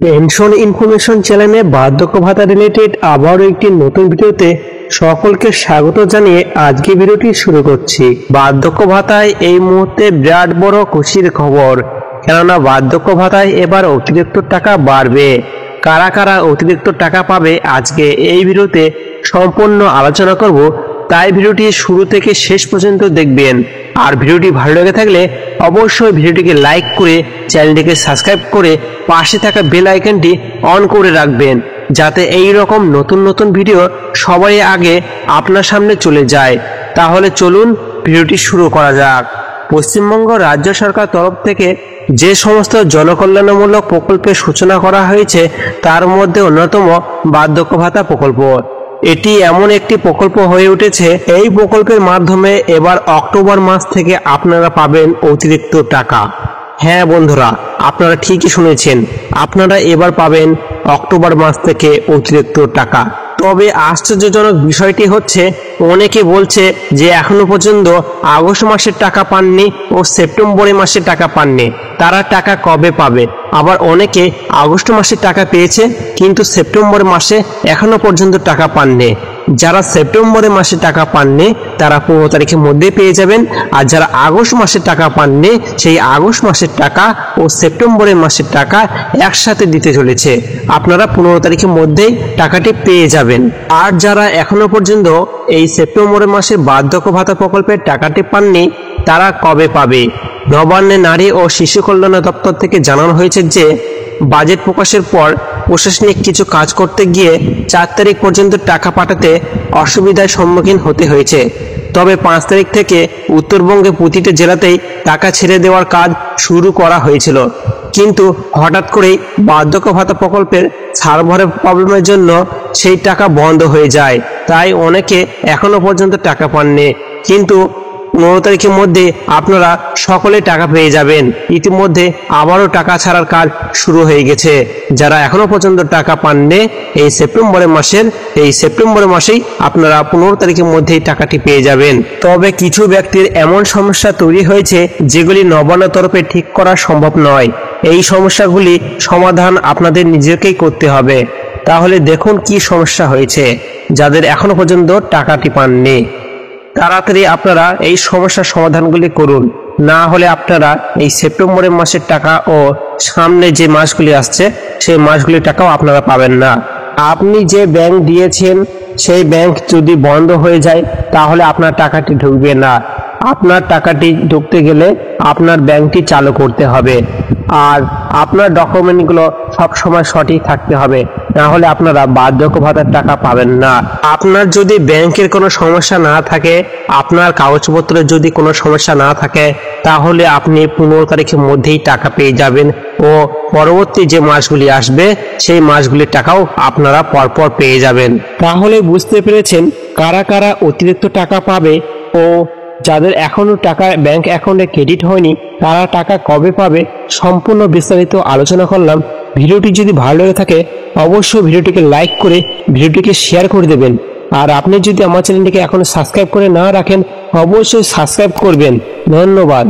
Pension information চ্যানেলে বার্ধক্য ভাতা রিলেটেড আবারও একটি নতুন ভিডিওতে সকলকে স্বাগত জানিয়ে আজকে ভিডিওটি শুরু করছি। বার্ধক্য ভাতায় এই মুহূর্তে বিরাট বড় খুশির খবর, কেননা বার্ধক্য ভাতায় এবার অতিরিক্ত টাকা বাড়বে। কারা কারা অতিরিক্ত টাকা পাবে আজকে এই ভিডিওতে সম্পূর্ণ আলোচনা করব, তাই ভিডিওটি শুরু থেকে শেষ পর্যন্ত দেখবেন। আর ভিডিওটি ভালো লেগে থাকলে অবশ্যই ভিডিওটিকে লাইক করে চ্যানেলটিকে সাবস্ক্রাইব করে পাশে থাকা বেল আইকনটি অন করে রাখবেন, যাতে এই রকম নতুন নতুন ভিডিও সবাই আগে আপনার সামনে চলে যায়। তাহলে চলুন ভিডিওটি শুরু করা যাক। পশ্চিমবঙ্গ রাজ্য সরকার তরফ থেকে যে সমস্ত জনকল্যাণমূলক প্রকল্পের সূচনা করা হয়েছে তার মধ্যে অন্যতম বার্ধক্য ভাতা প্রকল্প। এটি এমন একটি প্রকল্প হয়ে উঠেছে, এই প্রকল্পের মাধ্যমে এবার অক্টোবর মাস থেকে আপনারা পাবেন অতিরিক্ত টাকা। হ্যাঁ বন্ধুরা, আপনারা ঠিকই শুনেছেন, আপনারা এবার পাবেন অক্টোবর মাস থেকে অতিরিক্ত টাকা। তবে আশ্চর্যজনক বিষয়টি হচ্ছে, অনেকে বলছে যে এখনো পর্যন্ত আগস্ট মাসের টাকা পাননি ও সেপ্টেম্বরের মাসের টাকা পাননি, তারা টাকা কবে পাবে? আবার অনেকে আগস্ট মাসে টাকা পেয়েছে কিন্তু সেপ্টেম্বর মাসে এখনো পর্যন্ত টাকা পাননি। যারা সেপ্টেম্বরের মাসে টাকা পাননি তারা 15 তারিখের মধ্যে পেয়ে যাবেন, আর যারা আগস্ট মাসে টাকা পাননি সেই আগস্ট মাসের টাকা ও সেপ্টেম্বরের মাসের টাকা একসাথে দিতে চলেছে। আপনারা 15 তারিখের মধ্যেই টাকাটি পেয়ে যাবেন। আর যারা এখনো পর্যন্ত এই সেপ্টেম্বরের মাসে বার্ধক্য ভাতা প্রকল্পের টাকাটি পাননি তারা কবে পাবে? নবান্নে নারী ও শিশু কল্যাণ দপ্তর থেকে জানানো হয়েছে যে বাজেট প্রকাশের পর প্রশাসনিক কিছু কাজ করতে গিয়ে 4 তারিখ পর্যন্ত টাকা পাঠাতে অসুবিধার সম্মুখীন হতে হয়েছে। তবে 5 তারিখ থেকে উত্তরবঙ্গে প্রতিটি জেলাতেই টাকা ছেড়ে দেওয়ার কাজ শুরু করা হয়েছিল, কিন্তু হঠাৎ করেই বার্ধক্য ভাতা প্রকল্পের সার্ভারের প্রবলেমের জন্য সেই টাকা বন্ধ হয়ে যায়। তাই অনেকে এখনো পর্যন্ত টাকা পাননি, কিন্তু 15 তারিখের মধ্যে আপনারা সকলে টাকা পেয়ে যাবেন। ইতিমধ্যে আবারও টাকা ছাড়ার কাজ শুরু হয়ে গেছে। যারা এখনো পর্যন্ত টাকা পাননি এই সেপ্টেম্বরের মাসেই আপনারা 15 তারিখের মধ্যেই টাকাটি পেয়ে যাবেন। তবে কিছু ব্যক্তির এমন সমস্যা তৈরি হয়েছে যেগুলি নবান্ন তরফে ঠিক করা সম্ভব নয়। এই সমস্যাগুলি সমাধান আপনাদের নিজেকেই করতে হবে। তাহলে দেখুন কি সমস্যা হয়েছে যাদের এখনো পর্যন্ত টাকাটি পাননি। তাড়াতাড়ি আপনারা এই সমস্যার সমাধানগুলি করুন, না হলে আপনারা এই সেপ্টেম্বরের মাসের টাকা ও সামনে যে মাসগুলি আসছে সেই মাসগুলির টাকাও আপনারা পাবেন না। আপনি যে ব্যাংক দিয়েছেন সেই ব্যাংক যদি বন্ধ হয়ে যায় তাহলে আপনার টাকাটি ঢুকবে না। আপনার টাকাটি ঢুকতে গেলে আপনার ব্যাংকটি চালু করতে হবে, আর আপনার ডকুমেন্টগুলো সবসময় সঠিক থাকতে হবে, না হলে আপনারা বার্ধক্য ভাতার টাকা পাবেন না। আপনার যদি ব্যাংকের কোনো সমস্যা না থাকে, আপনার কাগজপত্রের যদি কোনো সমস্যা না থাকে, তাহলে আপনি 15 তারিখের মধ্যেই টাকা পেয়ে যাবেন ও পরবর্তী যে মাসগুলি আসবে সেই মাসগুলির টাকাও আপনারা পরপর পেয়ে যাবেন। তাহলে বুঝতে পেরেছেন কারা কারা অতিরিক্ত টাকা পাবে ও যাদের এখনো টাকা ব্যাংক অ্যাকাউন্টে ক্রেডিট হয়নি তারা টাকা কবে পাবে, সম্পূর্ণ বিস্তারিত আলোচনা করলাম। ভিডিওটি যদি ভালো লেগে থাকে অবশ্যই ভিডিওটিকে লাইক করে ভিডিওটিকে শেয়ার করে দেবেন। আর আপনি যদি আমার চ্যানেলটিকে এখনো সাবস্ক্রাইব করে না রাখেন অবশ্যই সাবস্ক্রাইব করবেন। ধন্যবাদ।